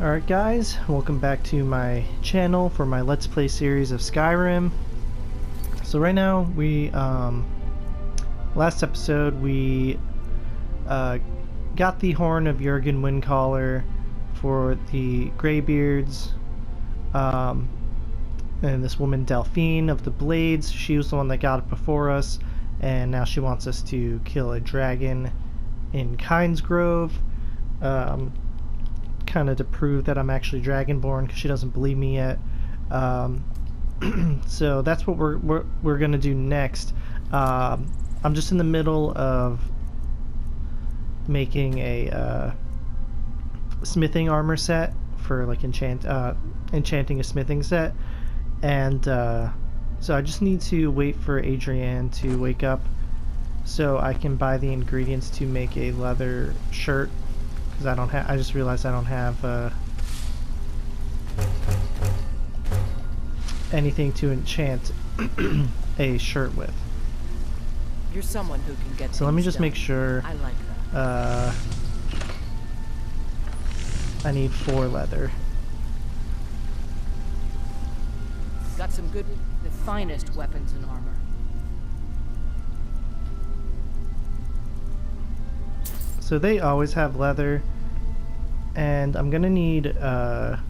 Alright guys, welcome back to my channel for my Let's Play series of Skyrim. So right now we, last episode we got the Horn of Jurgen Windcaller for the Greybeards, and this woman Delphine of the Blades, she was the one that got it before us, and now she wants us to kill a dragon in Kynes Grove. Kind of to prove that I'm actually Dragonborn, because she doesn't believe me yet. So that's what we're gonna do next. I'm just in the middle of making a smithing armor set for like enchanting a smithing set, and so I just need to wait for Adrienne to wake up so I can buy the ingredients to make a leather shirt. Because I just realized I don't have anything to enchant a shirt with. You're someone who can get. So let me just make sure. I like that. I need 4 leather. Got some good, the finest weapons and armor. So they always have leather, and I'm gonna need I'm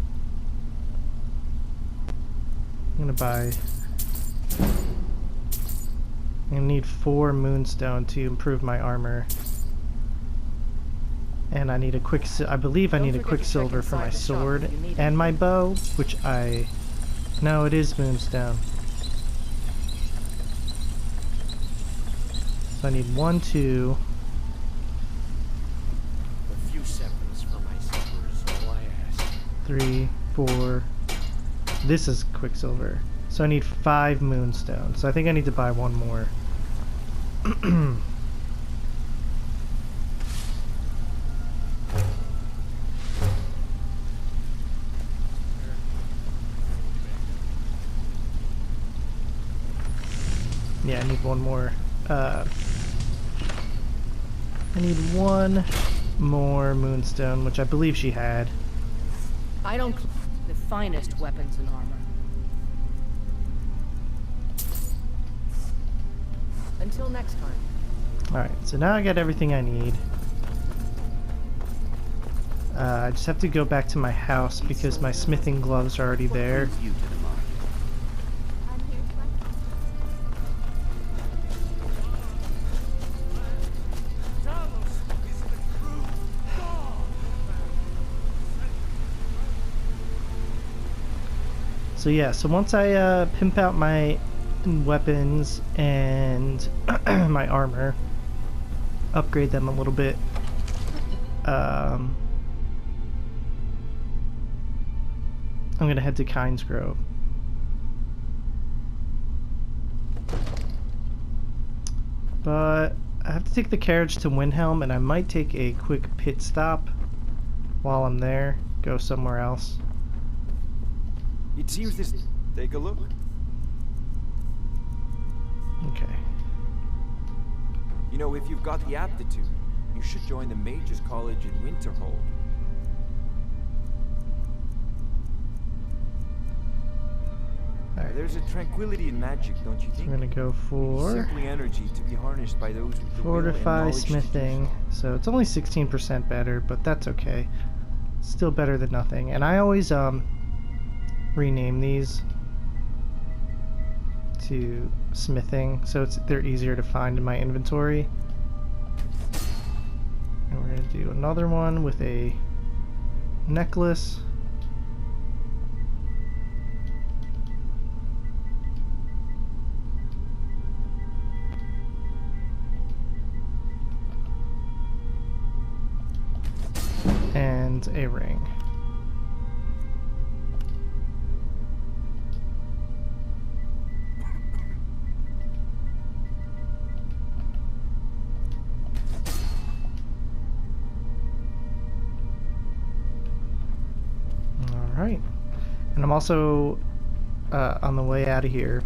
gonna need 4 moonstone to improve my armor, and I need a I believe I need a quicksilver for my sword and my bow, which no, it is moonstone. So I need 1, 2. 3, 4. This is quicksilver. So I need 5 moonstone. So I think I need to buy 1 more. Yeah, I need 1 more. I need 1 more moonstone, which I believe she had. I don't. The finest weapons and armor. Until next time. Alright, so now I got everything I need. I just have to go back to my house because my smithing gloves are already there. So yeah, so once I pimp out my weapons and my armor, upgrade them a little bit, I'm gonna head to Kynes Grove. But I have to take the carriage to Windhelm, and I might take a quick pit stop while I'm there, go somewhere else. It seems this. Take a look. Okay. You know, if you've got the aptitude, you should join the Mages College in Winterhold. Alright. There's a tranquility in magic, don't you think? I'm gonna go for Simply energy to be harnessed by those with the will and Fortify knowledge to do smithing. So it's only 16% better, but that's okay. Still better than nothing. And I always rename these to smithing, so they're easier to find in my inventory. And we're gonna do another one with a necklace. And a ring. Alright, and I'm also on the way out of here,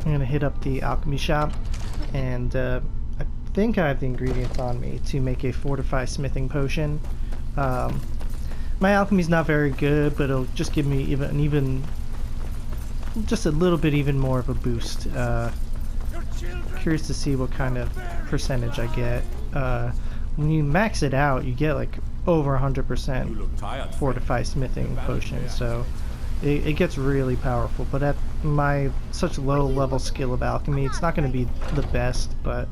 I'm gonna hit up the alchemy shop, and I think I have the ingredients on me to make a fortified smithing potion. My alchemy's not very good, but it'll just give me just a little bit even more of a boost. Curious to see what kind of percentage I get. When you max it out, you get like over 100% fortify smithing potion, so it gets really powerful. But at my such low level skill of alchemy, it's not going to be the best, but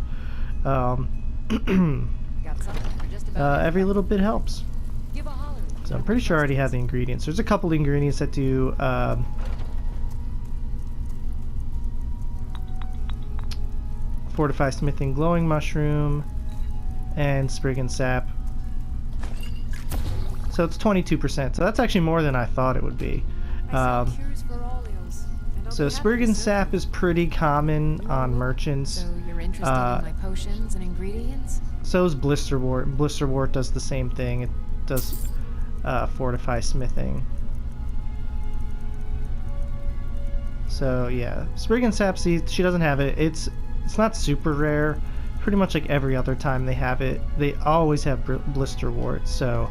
every little bit helps. So I'm pretty sure I already have the ingredients. There's a couple ingredients that do fortify smithing, glowing mushroom, and spriggan sap. So it's 22%. So that's actually more than I thought it would be. So spriggan sap is pretty common on merchants. So you're interested in my potions and ingredients? So is blisterwort. Blisterwort does the same thing. It does fortify smithing. So yeah, spriggan sap seeds. She doesn't have it. It's not super rare. Pretty much like every other time they have it, they always have blisterwort. So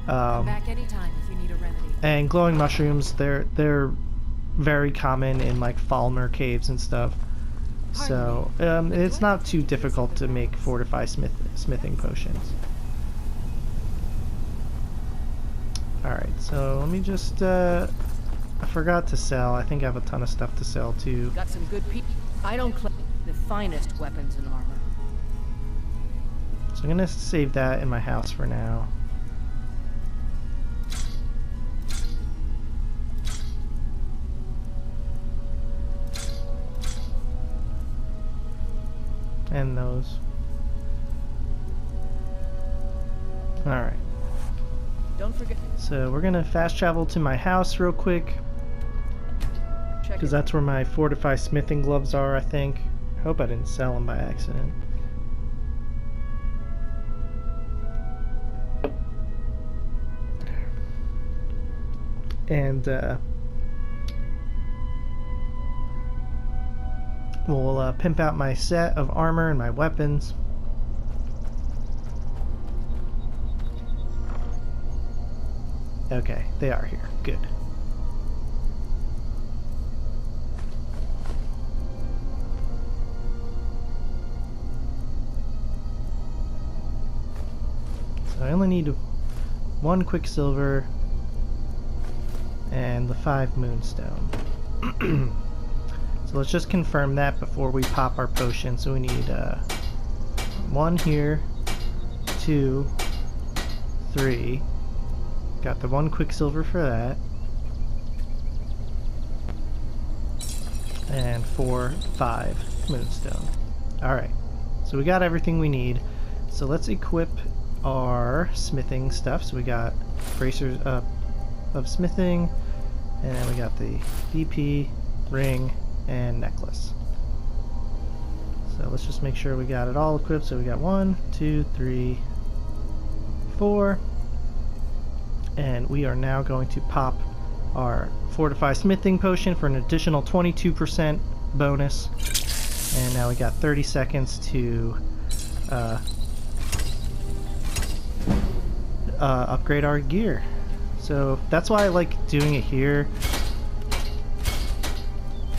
back anytime if you need a remedy. And glowing mushrooms, they're very common in like Falmer caves and stuff. So it's not too difficult to make fortify smithing potions. Alright, so let me just I forgot to sell. I think I have a ton of stuff to sell too. Got some good people. I don't claim the finest weapons and armor. So I'm gonna save that in my house for now. And those. Alright. Don't forget. So we're gonna fast travel to my house real quick. Because that's where my fortify smithing gloves are, I think. I hope I didn't sell them by accident. And we'll pimp out my set of armor and my weapons. Okay, they are here. Good. So I only need 1 quicksilver and the 5 moonstone. So let's just confirm that before we pop our potion. So we need 1 here, 2, 3. Got the 1 quicksilver for that. And 4, 5 moonstone. Alright, so we got everything we need. So let's equip our smithing stuff. So we got bracers of smithing, and we got the DP, ring, and necklace. So let's just make sure we got it all equipped. So we got 1, 2, 3, 4, and we are now going to pop our fortify smithing potion for an additional 22% bonus. And now we got 30 seconds to upgrade our gear. So that's why I like doing it here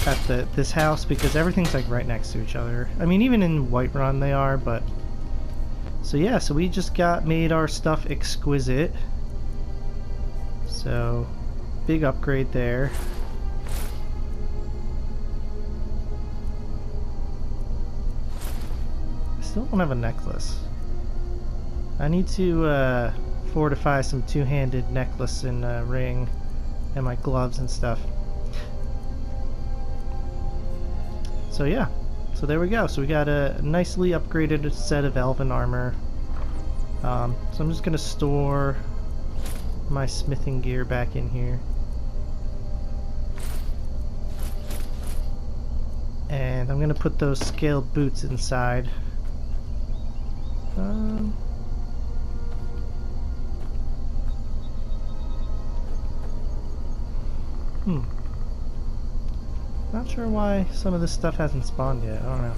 at this house, because everything's like right next to each other. I mean, even in Whiterun they are, but so yeah, so we just made our stuff exquisite. So big upgrade there. I still don't have a necklace. I need to fortify some two-handed necklace and ring and my gloves and stuff. So yeah, so there we go. So we got a nicely upgraded set of elven armor. So I'm just gonna store my smithing gear back in here. And I'm gonna put those scaled boots inside. Not sure why some of this stuff hasn't spawned yet. I don't know.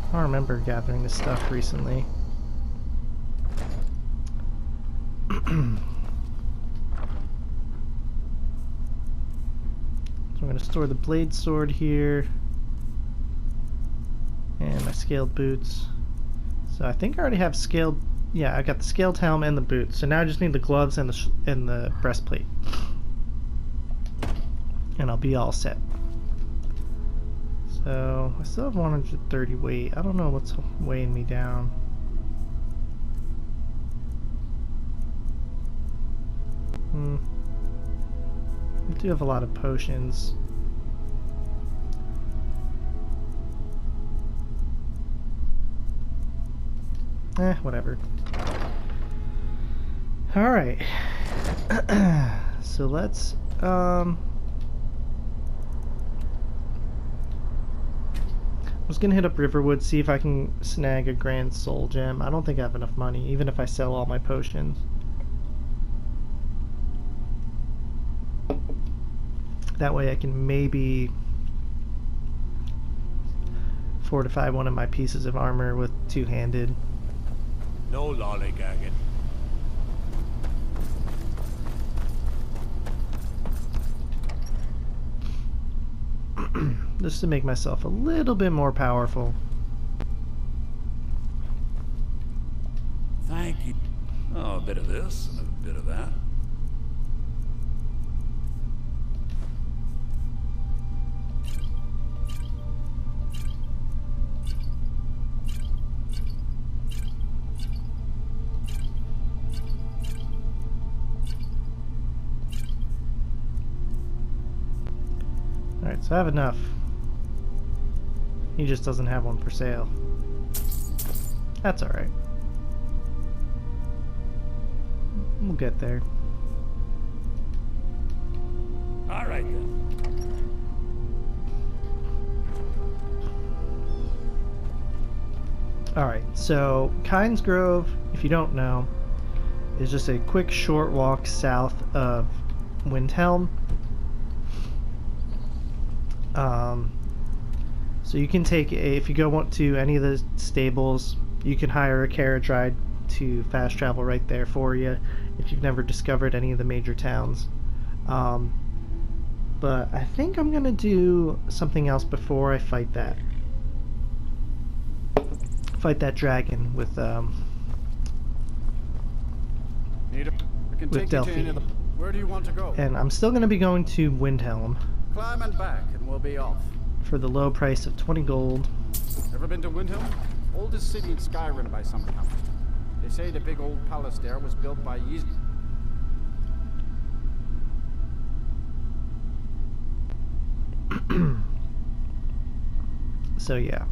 I don't remember gathering this stuff recently. I'm going to store the blade sword here. And my scaled boots. So I think I already have scaled... Yeah, I got the scaled helm and the boots. So now I just need the gloves and the breastplate. And I'll be all set. So I still have 130 weight. I don't know what's weighing me down. I do have a lot of potions. Whatever. Alright. So let's, I was gonna hit up Riverwood, see if I can snag a Grand Soul Gem. I don't think I have enough money, even if I sell all my potions. That way I can maybe fortify one of my pieces of armor with two-handed. No lollygagging. Just to make myself a little bit more powerful. Thank you. Oh, a bit of this and a bit of that. Alright, so I have enough. He just doesn't have one for sale. That's alright. We'll get there. Alright then. Alright, so Kynes Grove, if you don't know, is just a quick short walk south of Windhelm. So you can take if you go to any of the stables, you can hire a carriage ride to fast travel right there for you if you've never discovered any of the major towns. But I think I'm gonna do something else before I fight that. Fight that dragon with Delphi. Where do you want to go? And I'm still gonna be going to Windhelm. Climb and back, and we'll be off. For the low price of 20 gold. Ever been to Windhelm? Oldest city in Skyrim by some count. They say the big old palace there was built by So yeah.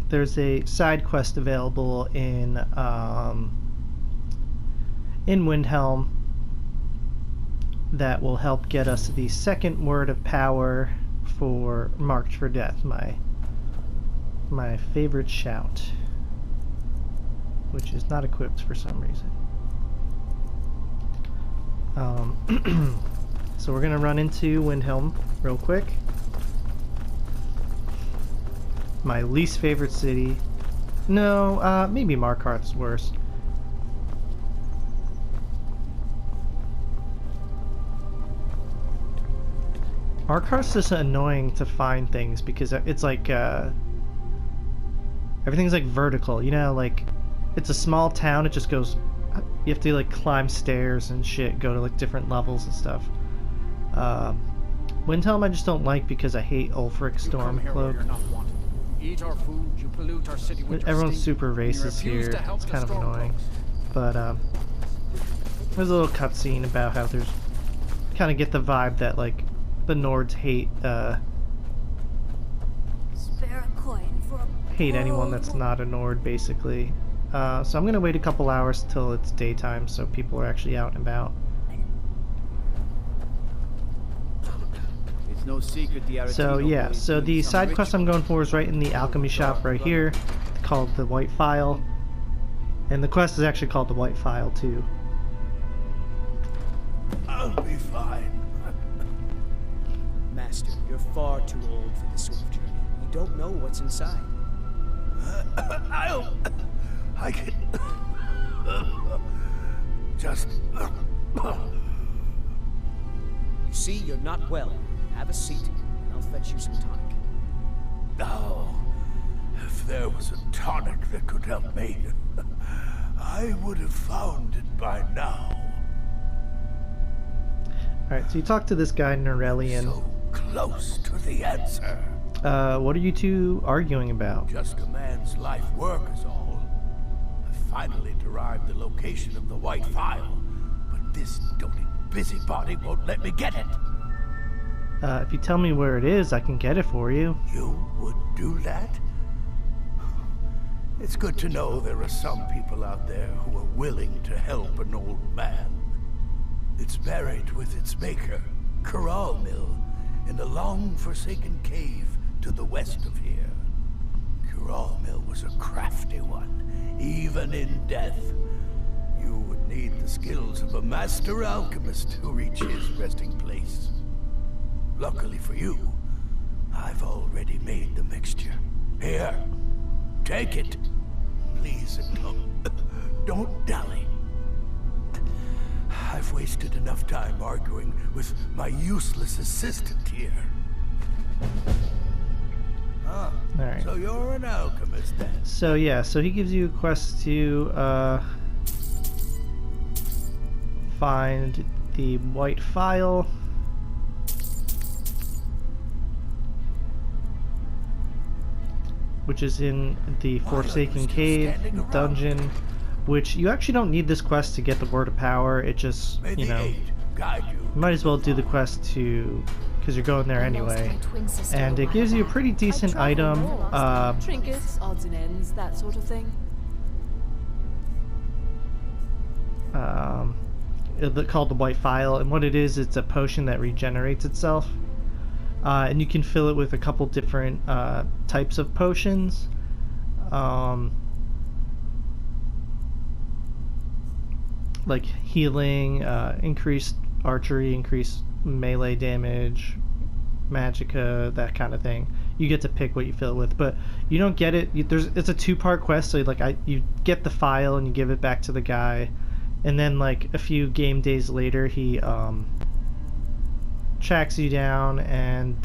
There's a side quest available in Windhelm that will help get us the second word of power for Marked for Death, my favorite shout, which is not equipped for some reason. So we're gonna run into Windhelm real quick. My least favorite city. No, maybe Markarth's worse. Markarth's just annoying to find things because it's like everything's like vertical, you know, like it's a small town, it just goes, you have to like climb stairs and shit, go to like different levels and stuff. Windhelm I just don't like because I hate Ulfric's Stormcloak. Eat our food, you pollute our city with Everyone's super racist here, it's kind of annoying. But there's a little cutscene about how there's, kind of get the vibe that like the Nords hate anyone that's not a Nord, basically. So I'm gonna wait a couple hours till it's daytime, so people are actually out and about. It's no secret the So yeah, so the side quest I'm going for is right in the alchemy shop right here, called the White Phial, and the quest is actually called the White Phial too. I'll be fine. Master, you're far too old for this sort of journey. You don't know what's inside. I can Just... You see, you're not well. Have a seat, and I'll fetch you some tonic. Oh, if there was a tonic that could help me, I would have found it by now. Alright, so you talk to this guy, Norellian. So close to the answer. What are you two arguing about? Just a man's life work is all. I finally derived the location of the white file, but this doting busybody won't let me get it. If you tell me where it is, I can get it for you. You would do that? It's good to know there are some people out there who are willing to help an old man. It's buried with its maker, Corral Mill, in a long-forsaken cave to the west of here. Corral Mill was a crafty one, even in death. You would need the skills of a master alchemist to reach his resting place. Luckily for you, I've already made the mixture. Here, take it. Please, don't dally. I've wasted enough time arguing with my useless assistant here. Ah, Alright. so you're an alchemist then? So yeah, so he gives you a quest to find the white file. Which is in the Forsaken Cave dungeon, which you actually don't need this quest to get the Word of Power. It just, you know, you might as well do the quest to, because you're going there anyway. And it gives you a pretty decent item. Trinkets, odds and ends, that sort of thing. Called the White File, and what it is, it's a potion that regenerates itself. And you can fill it with a couple different types of potions. Like healing, increased archery, increased melee damage, magicka, that kind of thing. You get to pick what you fill it with, but you don't get it. It's a two-part quest, so you get the file and you give it back to the guy, and then like a few game days later, he tracks you down and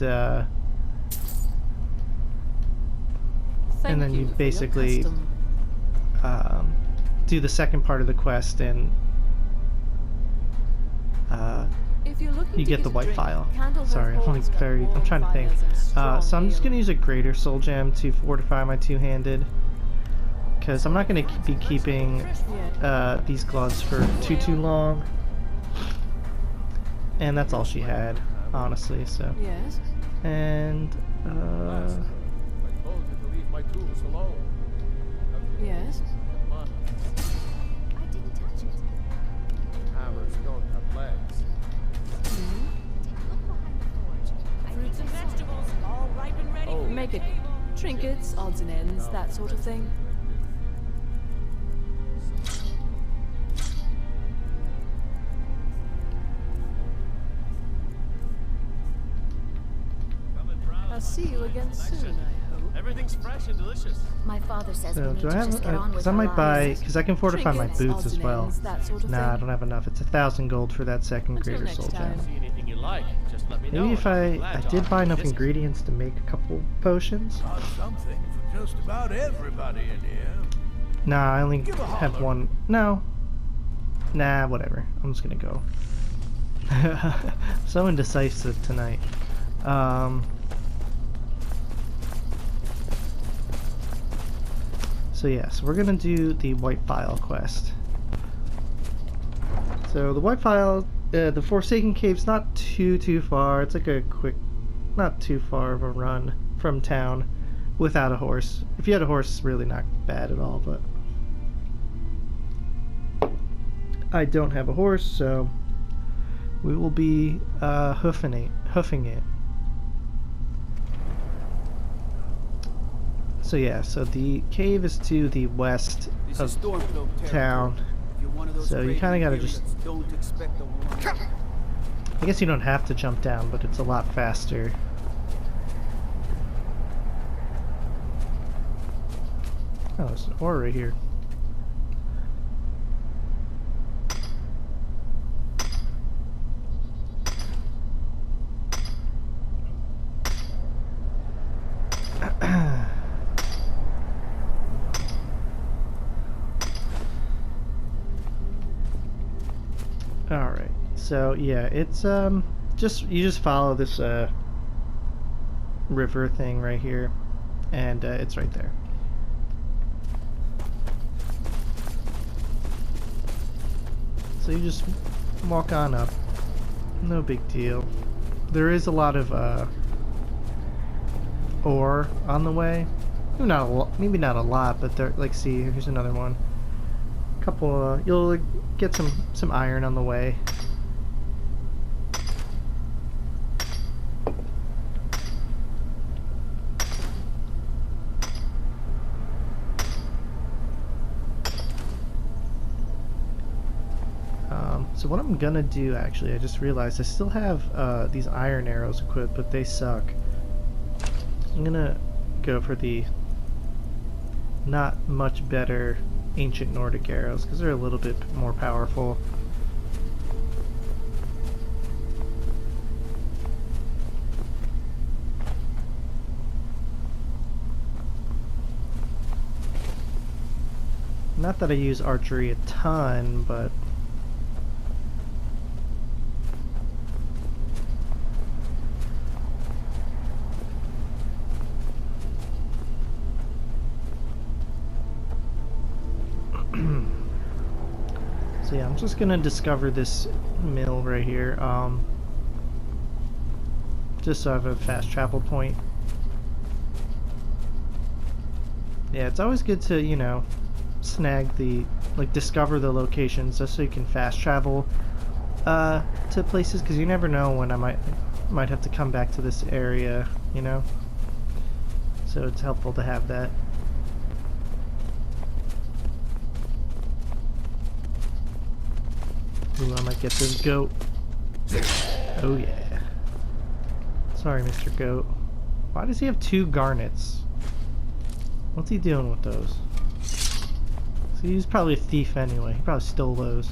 then you basically do the second part of the quest and you get the white file. Sorry, I'm trying to think. So I'm just gonna use a greater soul gem to fortify my two-handed, because I'm not gonna be keeping these gloves for too long. And that's all she had, honestly, so. Yes. And, I told you to leave my tools alone. Yes. Come on. I didn't touch it. Hammers don't have legs. Didn't look behind the forge. I think I saw it. all ripe and ready. Oh. Make it trinkets, odds and ends, that sort of thing. I'll see you again soon, I hope. Everything's fresh and delicious. My father says so we need do I to have, just get on with because I our might buy, lives. because I can fortify my Trinkets, boots odds as and well. ends, that sort of Nah, I thing. don't have enough. It's 1,000 gold for that second Until greater next soul time. gem. See anything you like, just let me know. Maybe if I did buy enough ingredients to make a couple potions. Got something for just about everybody in here. Nah, I only Give a have holler. one. No. Nah, whatever. I'm just gonna go. So indecisive tonight. So yeah, so we're gonna do the white file quest. So the white file, the Forsaken Cave's not too far. It's like a quick, not too far of a run from town without a horse. If you had a horse, it's really not bad at all, but I don't have a horse, so we will be hoofing it. So yeah, so the cave is to the west This of is Stormcloak territory. town. If you're one of those So you crazy kinda gotta Imperials, just- don't expect a warning. I guess you don't have to jump down, but it's a lot faster. Oh, there's an ore right here. So yeah, it's just you just follow this river thing right here, and it's right there. So you just walk on up. No big deal. There is a lot of ore on the way. Maybe not a lot, but there. Like, see, here's another one. Couple. You'll get some iron on the way. So what I'm gonna do, actually, I just realized I still have these iron arrows equipped, but they suck. I'm gonna go for the not much better ancient Nordic arrows because they're a little bit more powerful. Not that I use archery a ton, but so yeah, I'm just gonna discover this mill right here, just so I have a fast travel point. Yeah, it's always good to, you know, snag the, like, discover the locations just so you can fast travel to places, because you never know when I might have to come back to this area, you know, so it's helpful to have that. Ooh, I might get this goat. Oh yeah. Sorry, Mr. Goat. Why does he have 2 garnets? What's he doing with those? See, he's probably a thief anyway. He probably stole those.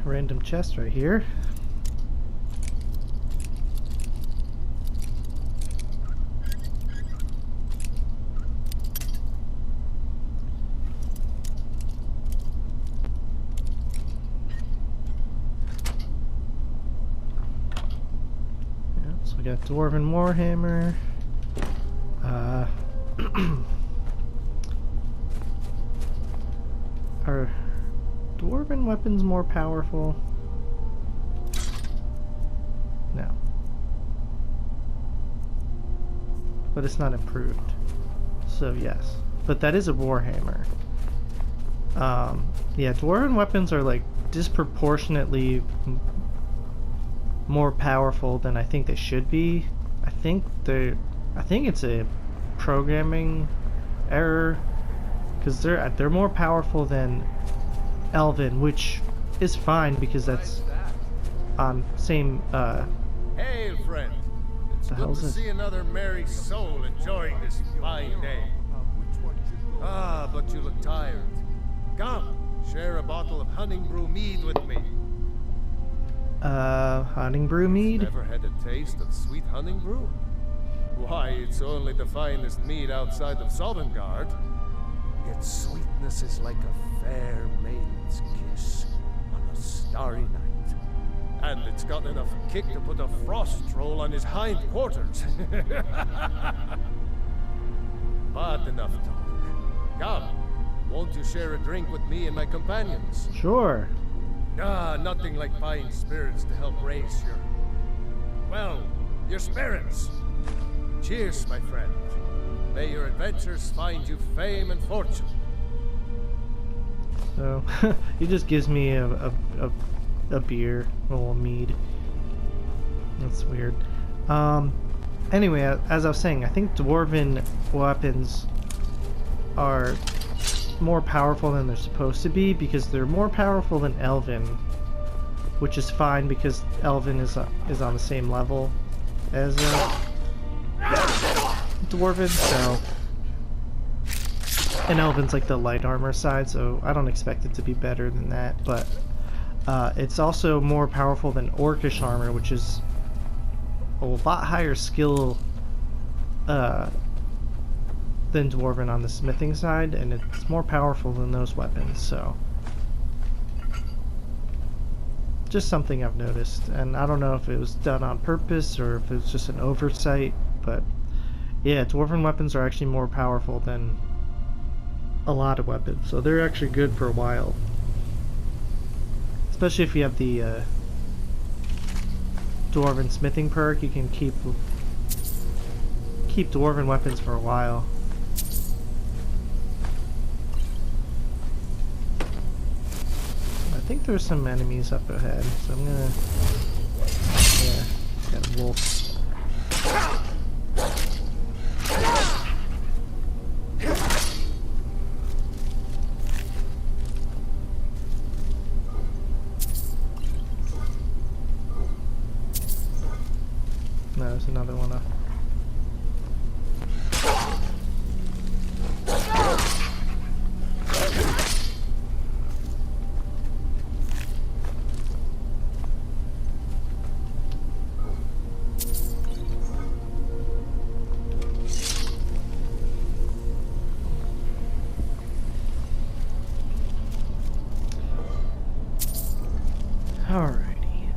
Random chest right here. So we got Dwarven Warhammer. Are Dwarven weapons more powerful? No. But it's not improved. So yes. But that is a Warhammer. Yeah, Dwarven weapons are like disproportionately more powerful than I think they should be. I think it's a programming error, because they're more powerful than Elven, which is fine because that's on same Hail, friend. It's the good hell's to this? see another merry soul enjoying this fine day. Ah, but you look tired. Come, share a bottle of honey brew mead with me. Hunting brew mead? Never had a taste of sweet honey brew? Why, it's only the finest mead outside of Sovngarde. Its sweetness is like a fair maiden's kiss on a starry night. And it's got enough kick to put a frost troll on his hind quarters. But enough talk. Come, won't you share a drink with me and my companions? Sure. Ah, nothing like fine spirits to help raise your spirits. Cheers, my friend. May your adventures find you fame and fortune. So he just gives me a beer, a little mead. That's weird. Anyway, as I was saying, I think Dwarven weapons are more powerful than they're supposed to be, because they're more powerful than Elven, which is fine because Elven is on the same level as Dwarven, so, and Elven's like the light armor side, so I don't expect it to be better than that. But It's also more powerful than Orcish armor, which is a lot higher skill than Dwarven on the smithing side, and it's more powerful than those weapons, so just something I've noticed, and I don't know if it was done on purpose or if it was just an oversight, but yeah, Dwarven weapons are actually more powerful than a lot of weapons, so they're actually good for a while. Especially if you have the Dwarven smithing perk, you can keep Dwarven weapons for a while. I think there's some enemies up ahead, so I'm gonna... Yeah, got a wolf. No, there's another one up. Alrighty.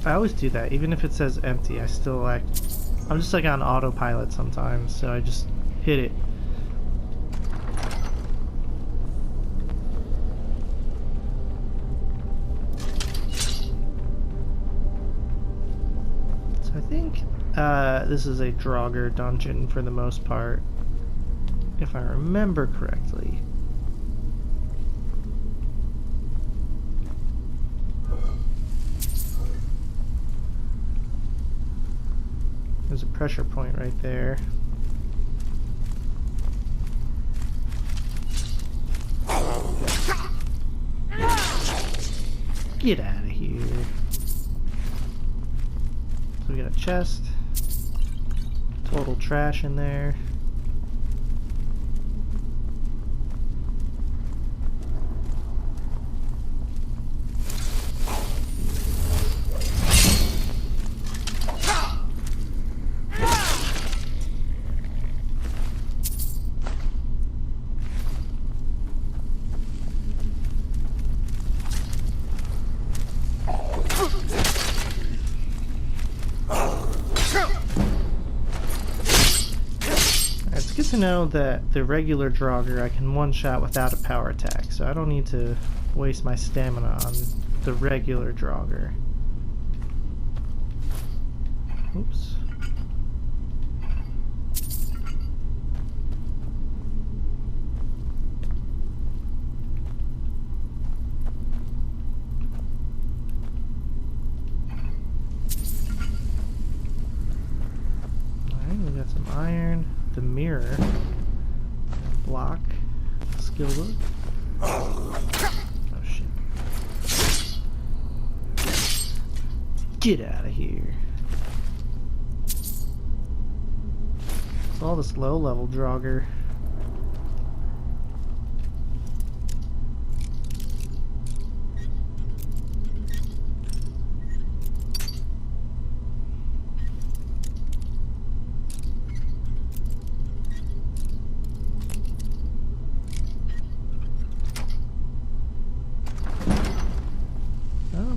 I always do that, even if it says empty, I still like... I'm just like on autopilot sometimes, so I just hit it. So I think this is a Draugr dungeon for the most part, if I remember correctly. There's a pressure point right there. Get out of here. So we got a chest. Total trash in there. To know that the regular Draugr I can one-shot without a power attack, so I don't need to waste my stamina on the regular Draugr. Oops. Alright, we got some iron. The mirror, block, skill book. Oh shit! Get out of here! It's all this low-level Draugr.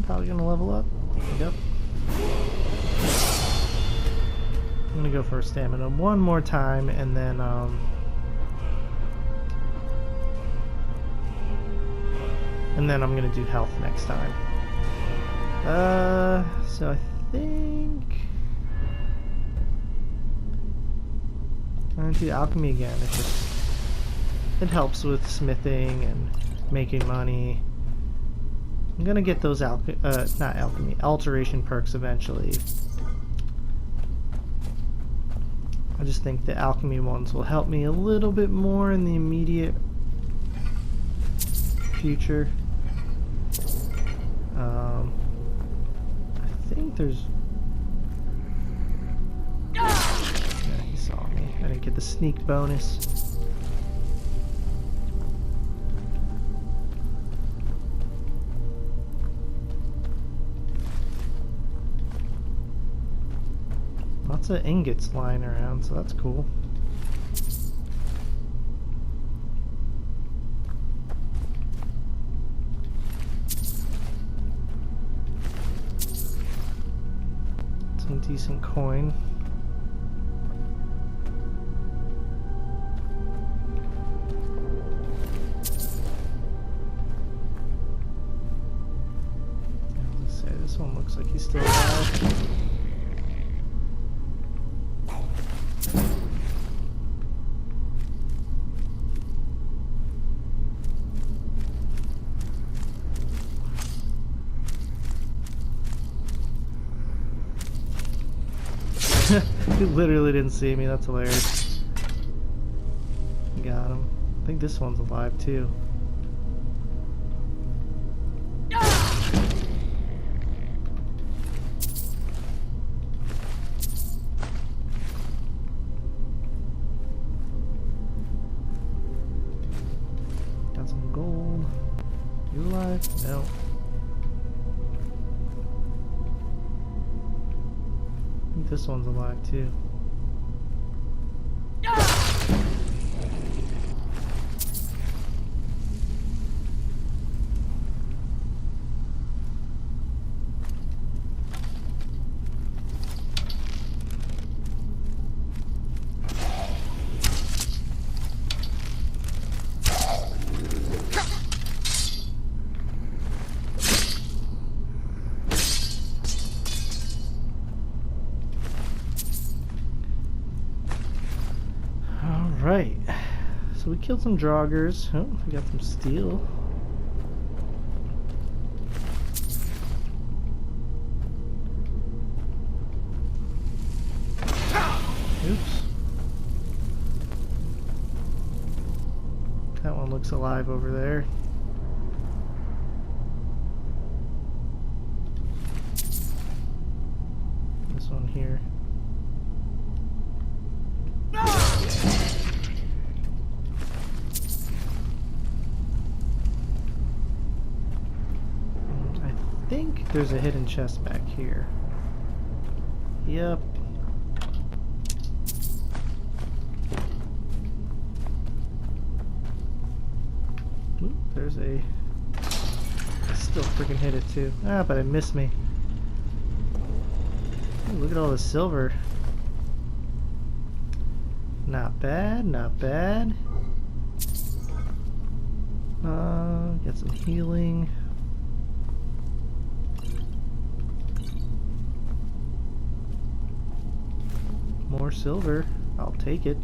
Probably gonna level up. Yep. I'm gonna go for stamina one more time, and then I'm gonna do health next time. So I think I'm gonna do alchemy again. It helps with smithing and making money. I'm gonna get those alteration perks eventually. I just think the alchemy ones will help me a little bit more in the immediate future. I think there's I didn't get the sneak bonus. Lots of ingots lying around, so that's cool. Some decent coin. Let's say this one looks like he's still alive. He literally didn't see me, that's hilarious. Got him. I think this one's alive too. Got some gold. You alive? No. I think this one's alive too. Right, so we killed some joggers. Oh, we got some steel. Oops. That one looks alive over there. This one here. I think there's a hidden chest back here. Yep. Ooh, there's a... Still freaking hit it too. Ah, but it missed me. Ooh, look at all the silver. Not bad, not bad. Get some healing. More silver. I'll take it.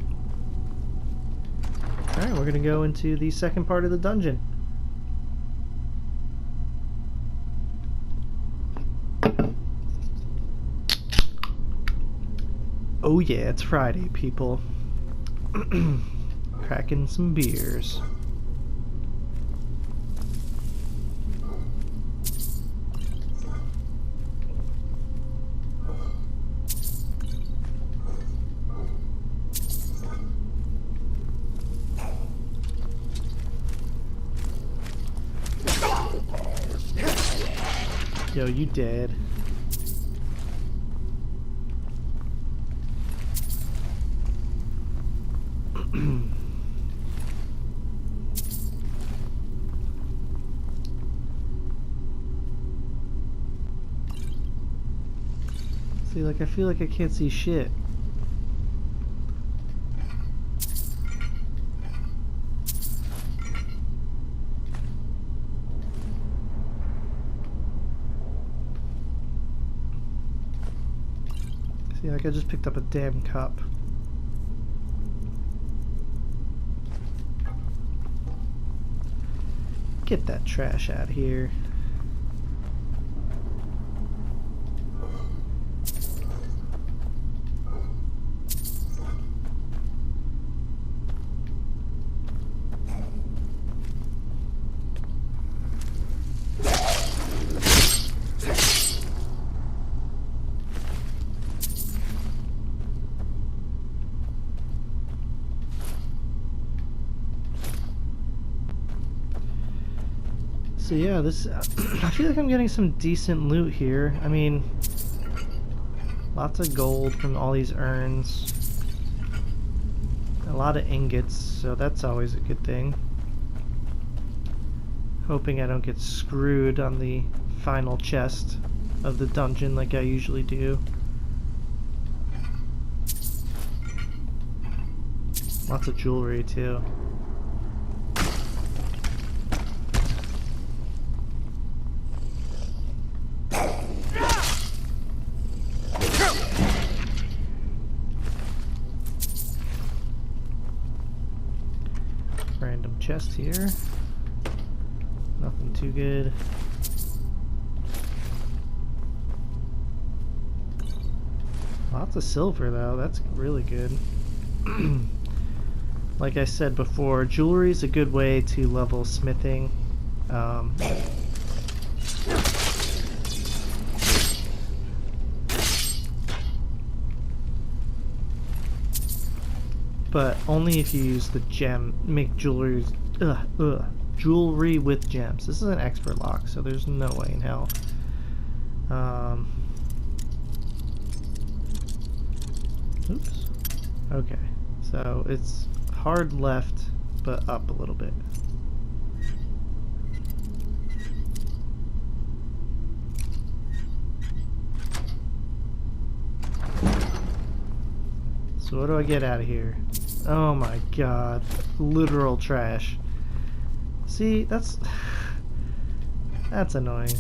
Alright, we're gonna go into the second part of the dungeon. Oh yeah, it's Friday, people. Cracking some beers. Yo, you dead. See, like, I feel like I can't see shit. See, like, I just picked up a damn cup. Get that trash out of here. So yeah, this I feel like I'm getting some decent loot here. I mean, lots of gold from all these urns. A lot of ingots, so that's always a good thing. Hoping I don't get screwed on the final chest of the dungeon like I usually do. Lots of jewelry too. Random chest here. Nothing too good. Lots of silver though, that's really good. Like I said before, jewelry is a good way to level smithing. But only if you use the gem, make jewelry with gems. This is an expert lock, so there's no way in hell. Oops. Okay, so it's hard left, but up a little bit. So what do I get out of here? Oh my god, literal trash. See, that's annoying.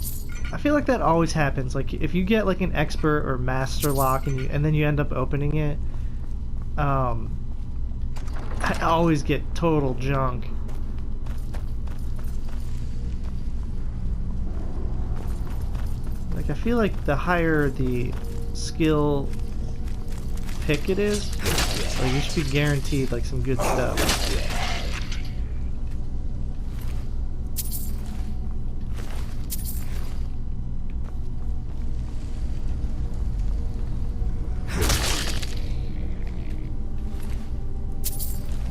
I feel like that always happens. Like if you get like an expert or master lock and then you end up opening it, I always get total junk. Like I feel like the higher the skill pick it is, like you should be guaranteed like some good stuff.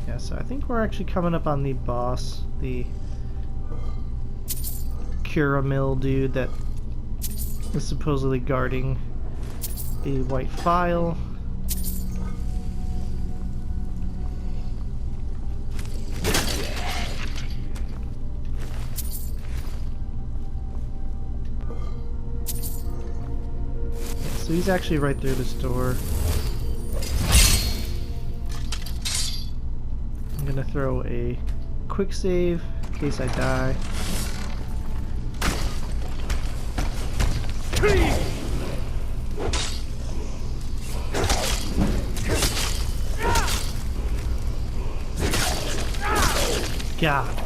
Yeah, so I think we're actually coming up on the boss, the Curamil dude that is supposedly guarding the white file. So he's actually right through this door. I'm gonna throw a quick save in case I die. God.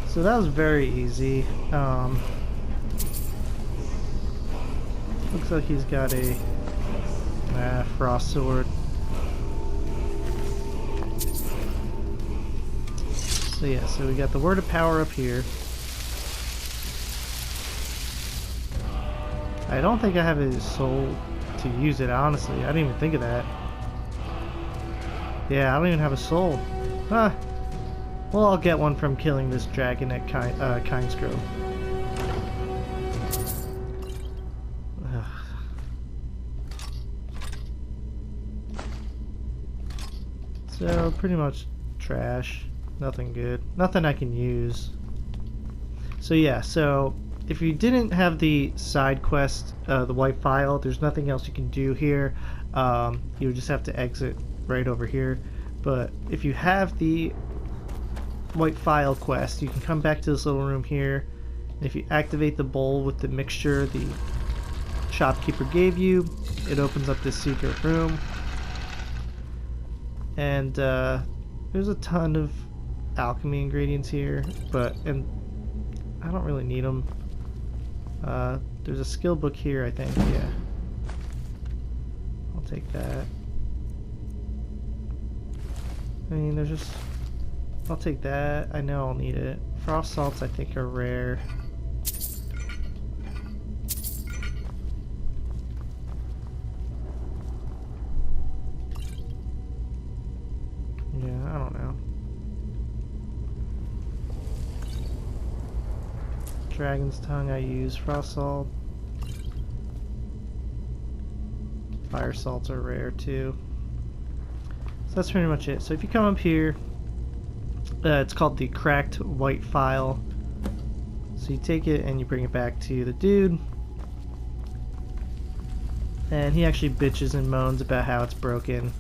So that was very easy. Looks like he's got a frost sword. So yeah, so we got the word of power up here. I don't think I have a soul to use it, honestly. I didn't even think of that. Yeah, I don't even have a soul. Huh. Well, I'll get one from killing this dragon at Kind's Grove. So, pretty much trash. Nothing good. Nothing I can use. So yeah, so if you didn't have the side quest, the white file, there's nothing else you can do here. You would just have to exit right over here. But if you have the white file quest, you can come back to this little room here. And if you activate the bowl with the mixture the shopkeeper gave you, it opens up this secret room. And there's a ton of alchemy ingredients here, and I don't really need them. There's a skill book here, I think. Yeah, I'll take that. I mean, there's just, I'll take that. I know I'll need it. Frost salts I think are rare. Dragon's tongue I use. Frost salt. Fire salts are rare too. So that's pretty much it. So if you come up here, it's called the cracked white file. So you take it and you bring it back to the dude. And he actually bitches and moans about how it's broken.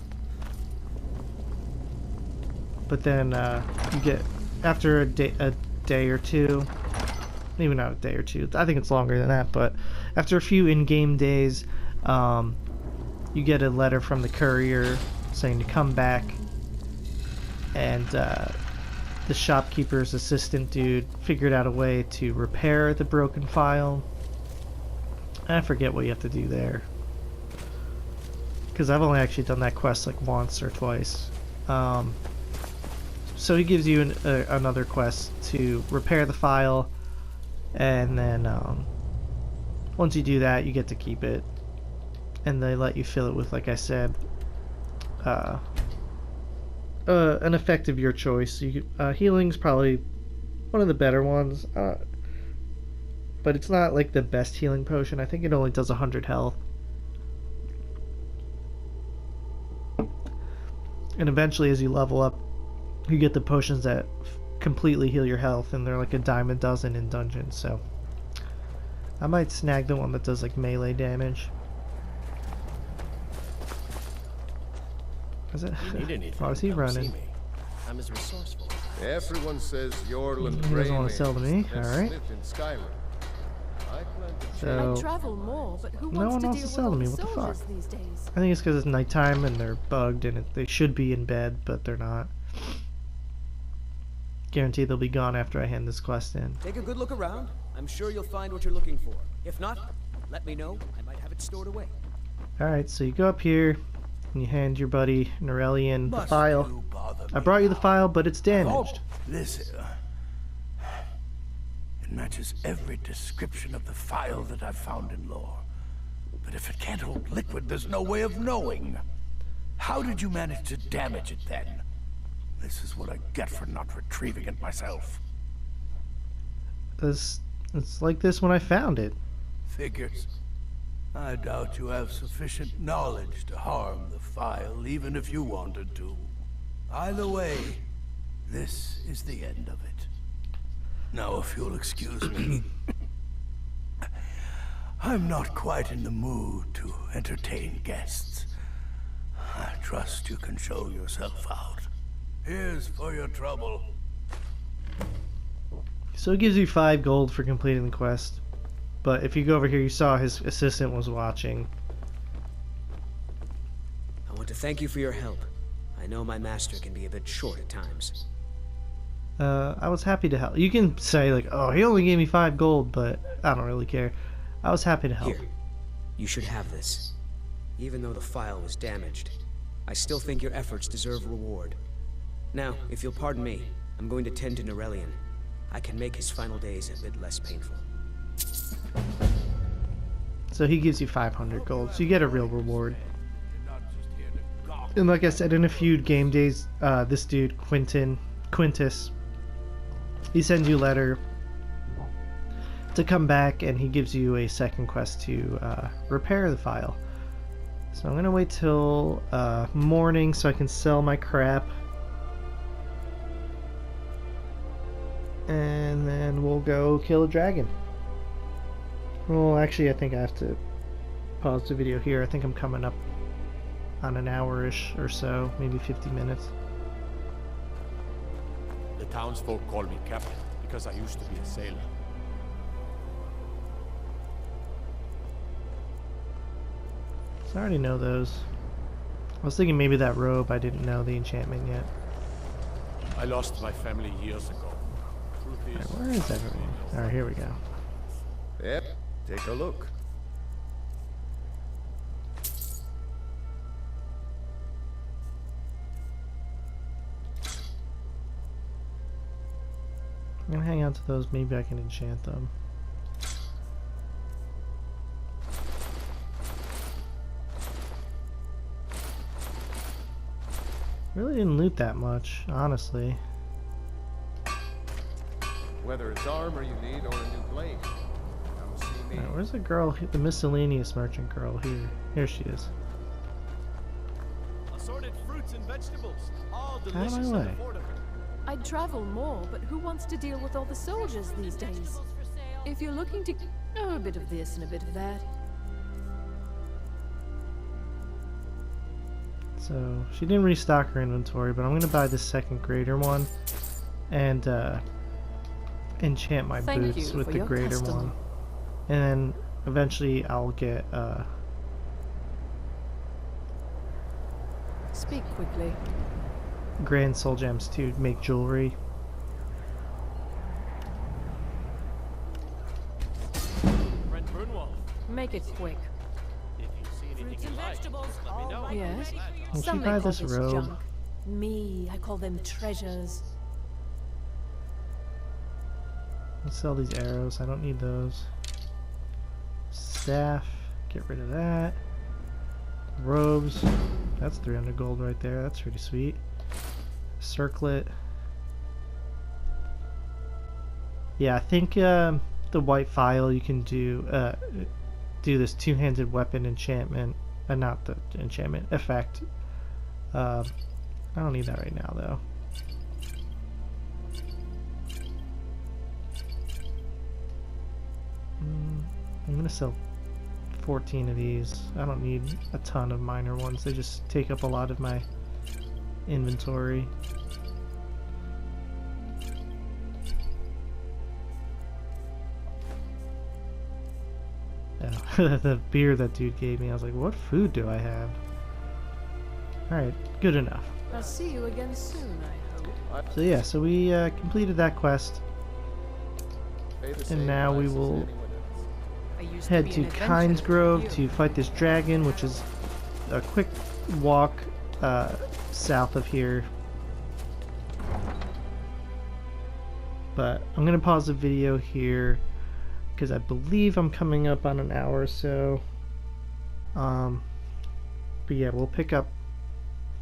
But then you get, after a day or two, maybe not a day or two, I think it's longer than that, but after a few in-game days, you get a letter from the courier saying to come back, and the shopkeeper's assistant dude figured out a way to repair the broken file. I forget what you have to do there, because I've only actually done that quest like once or twice. So he gives you another quest to repair the file, and then once you do that, you get to keep it, and they let you fill it with, like I said, an effect of your choice. Healing's probably one of the better ones, but it's not like the best healing potion. I think it only does 100 health. And eventually, as you level up, you get the potions that completely heal your health, and they're like a dime a dozen in dungeons. So I might snag the one that does like melee damage. Is it? Oh, is he running? I'm as resourceful. Everyone says Yorland He doesn't want to sell to me. All right. So I travel more, but who no wants one to wants deal to sell to me. with What the soldiers fuck? these days? I think it's because it's nighttime and they're bugged, and they should be in bed, but they're not. Guarantee they'll be gone after I hand this quest in. Take a good look around. I'm sure you'll find what you're looking for. If not, let me know. I might have it stored away. Alright, so you go up here and you hand your buddy Norelian the Must file. you bother I me brought you the now? file, but it's damaged. Listen, it matches every description of the file that I've found in lore. But if it can't hold liquid, there's no way of knowing. How did you manage to damage it then? This is what I get for not retrieving it myself. It's like this when I found it. Figures. I doubt you have sufficient knowledge to harm the file, even if you wanted to. Either way, this is the end of it. Now, if you'll excuse me, I'm not quite in the mood to entertain guests. I trust you can show yourself out. Here's for your trouble. So it gives you 5 gold for completing the quest. But if you go over here, you saw his assistant was watching. I want to thank you for your help. I know my master can be a bit short at times. I was happy to help. You can say like, oh, he only gave me 5 gold, but I don't really care. I was happy to help. Here, you should have this. Even though the file was damaged, I still think your efforts deserve reward. Now, if you'll pardon me, I'm going to tend to Norelian. I can make his final days a bit less painful. So he gives you 500 gold, so you get a real reward. And like I said, in a few game days, this dude, Quintus, he sends you a letter to come back, and he gives you a second quest to repair the file. So I'm gonna wait till morning so I can sell my crap, and then we'll go kill a dragon. Well, actually, I think I have to pause the video here. I think I'm coming up on an hour-ish or so, maybe 50 minutes. The townsfolk call me captain because I used to be a sailor. So I already know those. I was thinking maybe that robe, I didn't know the enchantment yet. I lost my family years ago. Truth is, Alright, where is everyone? Alright, here we go. Yep, take a look. I'm gonna hang on to those, maybe I can enchant them. Really didn't loot that much, honestly. Whether it's armor you need or a new blade. Come see me. Alright, where's the girl, the miscellaneous merchant girl? Here she is. Assorted fruits and vegetables, all Out of delicious my and way. affordable. I'd travel more, but who wants to deal with all the soldiers these days? If you're looking to... Oh, a bit of this and a bit of that. So, she didn't restock her inventory, but I'm going to buy the second greater one and enchant my Thank boots you with for the your greater custom. one. And then eventually I'll get Speak quickly. grand soul gems to make jewelry. Friend Brunwald, Make it quick. if you see anything you like, let me know. Yes? Can she Some may buy call this this robe? junk. Me, I call them treasures. Let's sell these arrows. I don't need those. Staff. Get rid of that. Robes. That's 300 gold right there. That's pretty sweet. Circlet. Yeah, I think the white file you can do this two-handed weapon enchantment. Not the enchantment effect. I don't need that right now though. I'm gonna sell 14 of these. I don't need a ton of minor ones. They just take up a lot of my inventory. Yeah, the beer that dude gave me, I was like, what food do I have? Alright, good enough. I'll see you again soon, I hope. So yeah, so we completed that quest, Pay the and same now we price as will anyone else. I used head be to an adventurer Kynes like Grove you. to fight this dragon, which is a quick walk south of here. But I'm gonna pause the video here because I believe I'm coming up on an hour or so. But yeah, we'll pick up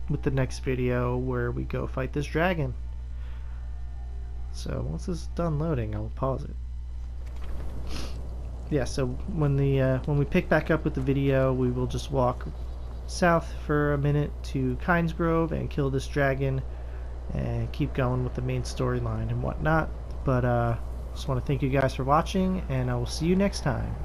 with the next video where we go fight this dragon. So once it's done loading, I'll pause it. Yeah, so when we pick back up with the video, we will just walk south for a minute to Kynes Grove and kill this dragon and keep going with the main storyline and whatnot. But just want to thank you guys for watching, and I will see you next time.